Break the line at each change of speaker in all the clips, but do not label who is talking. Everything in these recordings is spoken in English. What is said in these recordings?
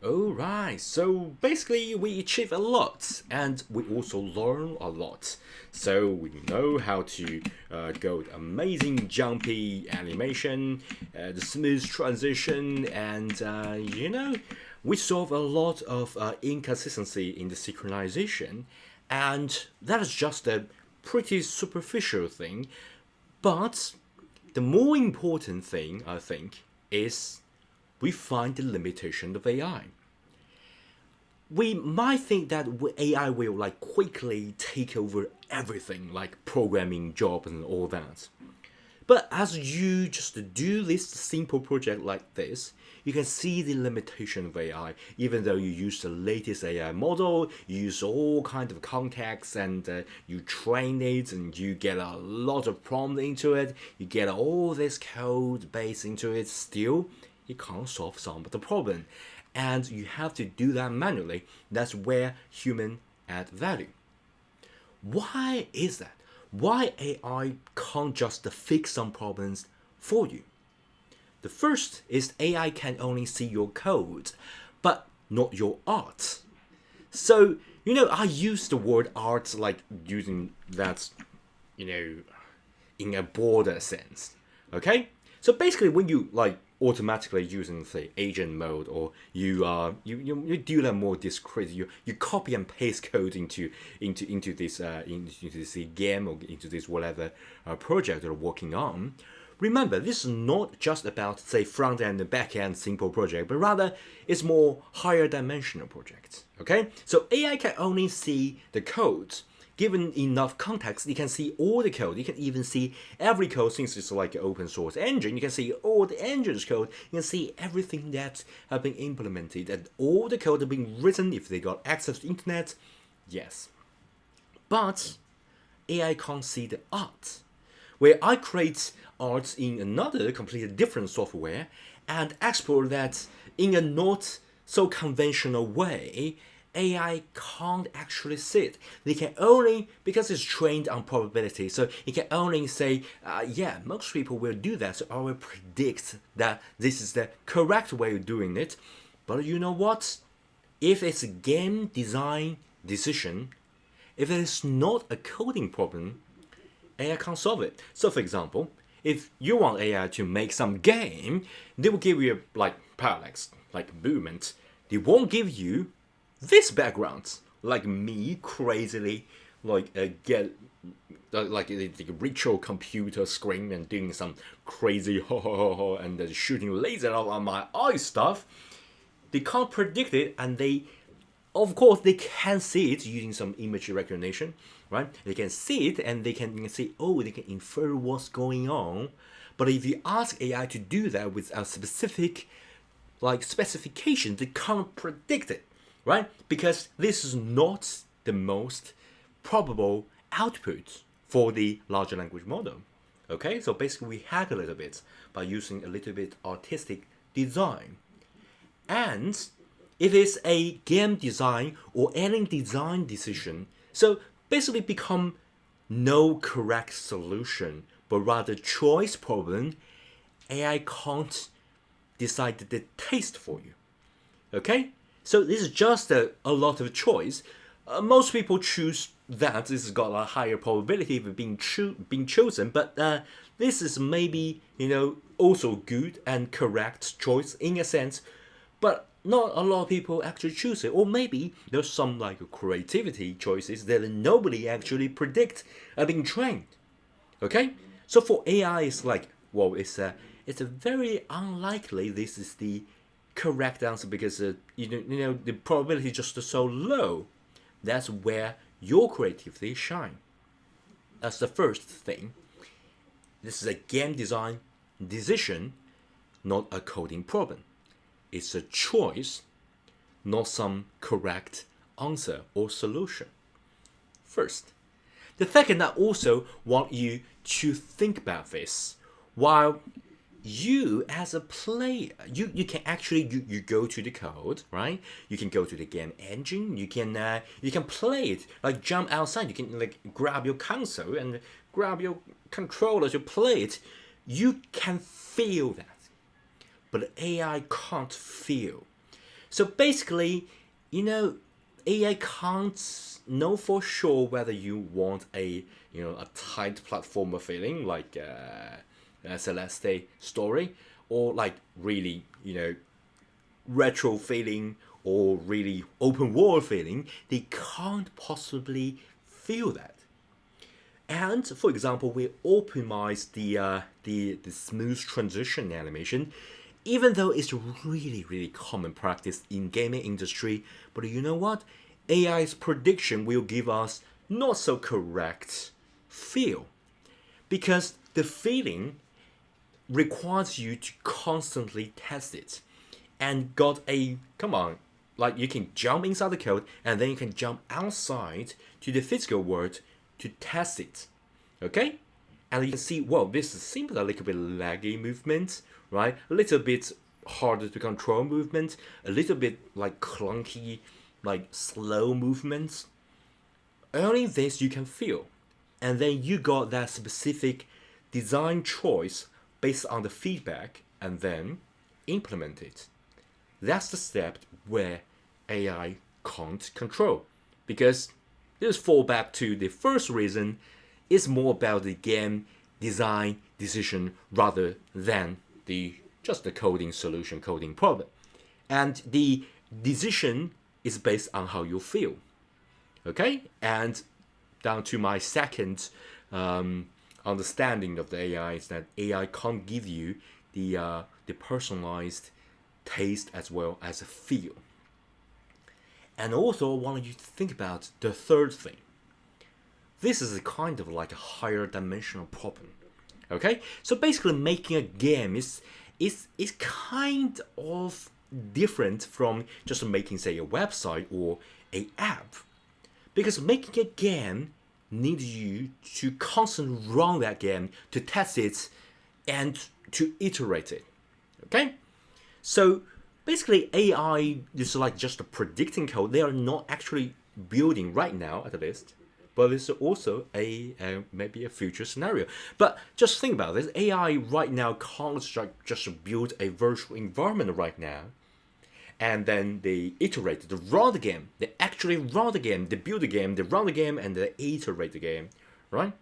Alright, so basically we achieve a lot and we also learn a lot. So we know how to go with amazing jumpy animation, the smooth transition, and we solve a lot of inconsistency in the synchronization. And that is just a pretty superficial thing. But the more important thing, I think, is we find the limitation of AI. We might think that AI will quickly take over everything, like programming jobs and all that. But as you just do this simple project like this, you can see the limitation of AI. Even though you use the latest AI model, you use all kinds of context and you train it and you get a lot of prompt into it, you get all this code base into it, still it can't solve some of the problem. And you have to do that manually. That's where human add value. Why is that? Why AI can't just fix some problems for you? The first is AI can only see your code, but not your art. So, I use the word art like using that, in a broader sense. Okay? So basically when you automatically using say agent mode, or you do that more discreet, you copy and paste code into this game or into this whatever project you're working on. Remember, this is not just about say front end and back end simple project, but rather it's more higher dimensional projects. Okay, so AI can only see the code. Given enough context, you can see all the code. You can even see every code, since it's like an open source engine. You can see all the engine's code. You can see everything that have been implemented and all the code have been written if they got access to internet. Yes. But AI can't see the art. Where I create art in another completely different software and export that in a not so conventional way, AI can't actually see it. They can only, because it's trained on probability, so it can only say, yeah, most people will do that, so I will predict that this is the correct way of doing it. But you know what? If it's a game design decision, if it is not a coding problem, AI can't solve it. So for example, if you want AI to make some game, they will give you parallax, like movement. They won't give you this background, like me crazily get like the ritual computer screen and doing some crazy ho ho ho ho and shooting laser out on my eye stuff. They can't predict it, and of course they can see it using some image recognition, right? They can see it and they can see, they can infer what's going on. But if you ask AI to do that with a specific specification, they can't predict it. Right? Because this is not the most probable output for the larger language model. Okay, so basically we hack a little bit by using a little bit artistic design. And it is a game design or any design decision, so basically become no correct solution, but rather choice problem. AI can't decide the taste for you. Okay? So this is just a lot of choice. Most people choose that. This has got a higher probability of being chosen, but this is maybe also good and correct choice in a sense, but not a lot of people actually choose it. Or maybe there's some creativity choices that nobody actually predict are being trained. Okay, so for AI, it's it's a very unlikely this is the correct answer, because the probability is just so low. That's where your creativity shine. That's the first thing. This is a game design decision, not a coding problem. It's a choice, not some correct answer or solution. First. The second, I also want you to think about this while you as a player, you can actually you go to the code, right? You can go to the game engine. You can play it, jump outside. You can grab your console and grab your controller to play it. You can feel that, but AI can't feel. So basically, AI can't know for sure whether you want a tight platformer feeling like a Celeste story, or like really, retro feeling, or really open world feeling. They can't possibly feel that. And for example, we optimize the smooth transition animation, even though it's really really common practice in gaming industry. But you know what? AI's prediction will give us not so correct feel, because the feeling requires you to constantly test it, and got a come on, like you can jump inside the code and then you can jump outside to the physical world to test it. Okay, and you can see, well, this seems a little bit laggy movement, right? A little bit harder to control movement, a little bit like clunky, like slow movements. Only this you can feel, and then you got that specific design choice based on the feedback, and then implement it. That's the step where AI can't control, because this fall back to the first reason. It's more about the game design decision rather than just the coding solution, coding problem. And the decision is based on how you feel. Okay, and down to my second understanding of the AI is that AI can't give you the personalized taste as well as a feel. And also, I wanted you to think about the third thing. This is a kind of like a higher dimensional problem. Okay, so basically, making a game is kind of different from just making, say, a website or a app, because making a game needs you to constantly run that game to test it and to iterate it. Okay, so basically AI is like just a predicting code. They are not actually building right now, at least, but it's also maybe a future scenario. But just think about this: AI right now can't just build a virtual environment right now, and then they iterate, they run the game, they actually run the game, they build the game, they run the game, and they iterate the game, right?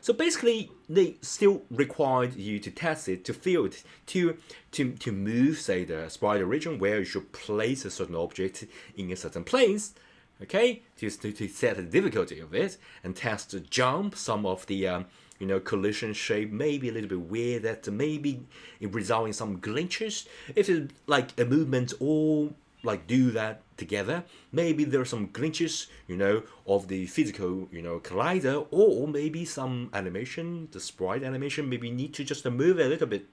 So basically, they still required you to test it, to feel it, to move, say, the sprite region where you should place a certain object in a certain place, okay, to set the difficulty of it, and test the jump, some of the collision shape maybe a little bit weird, that maybe it result in some glitches. If it's like a movement all like do that together, maybe there are some glitches, of the physical, collider, or maybe some animation, the sprite animation, maybe need to just move a little bit.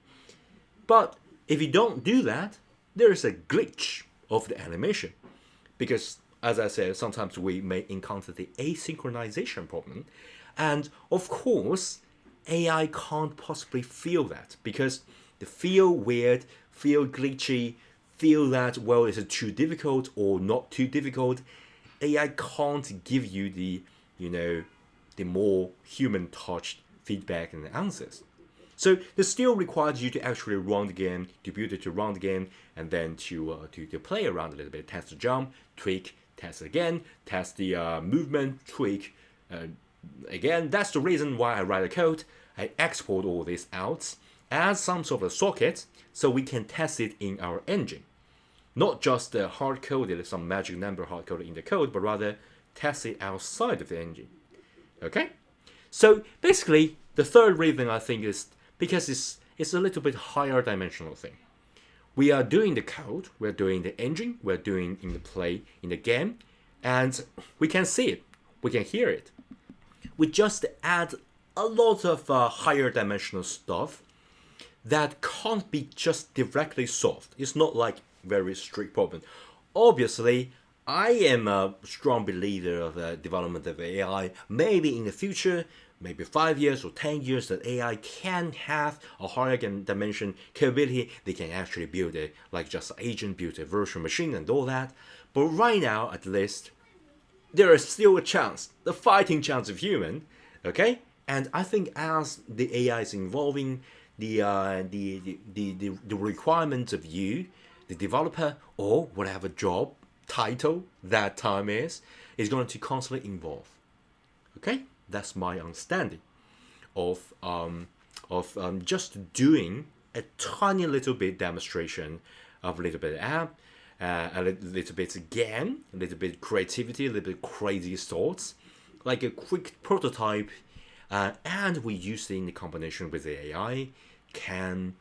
But if you don't do that, there is a glitch of the animation, because as I said, sometimes we may encounter the asynchronization problem. And of course, AI can't possibly feel that, because they feel weird, feel glitchy, feel that, well, is it too difficult or not too difficult? AI can't give you the more human touched feedback and answers. So this still requires you to actually run the game, to build it to run the game, and then to play around a little bit, test the jump, tweak, test again, test the movement, tweak. Again, that's the reason why I write a code. I export all this out as some sort of socket, so we can test it in our engine. Not just hard-coded, some magic number hard-coded in the code, but rather test it outside of the engine. Okay? So basically, the third reason I think is because it's a little bit higher dimensional thing. We are doing the code, we're doing the engine, we're doing in the play, in the game, and we can see it, we can hear it. We just add a lot of higher dimensional stuff that can't be just directly solved. It's not like very strict problem. Obviously, I am a strong believer of the development of AI. Maybe in the future, maybe 5 years or 10 years, that AI can have a higher dimension capability. They can actually build it like just agent, build a virtual machine and all that. But right now, at least, there is still a chance, the fighting chance of human, okay? And I think as the AI is evolving, the requirements of you the developer or whatever job title that time is going to constantly evolve. Okay, that's my understanding of just doing a tiny little bit demonstration of a little bit of app, a little bit game, a little bit creativity, a little bit crazy thoughts, like a quick prototype, and we use it in the combination with the AI can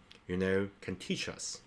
teach us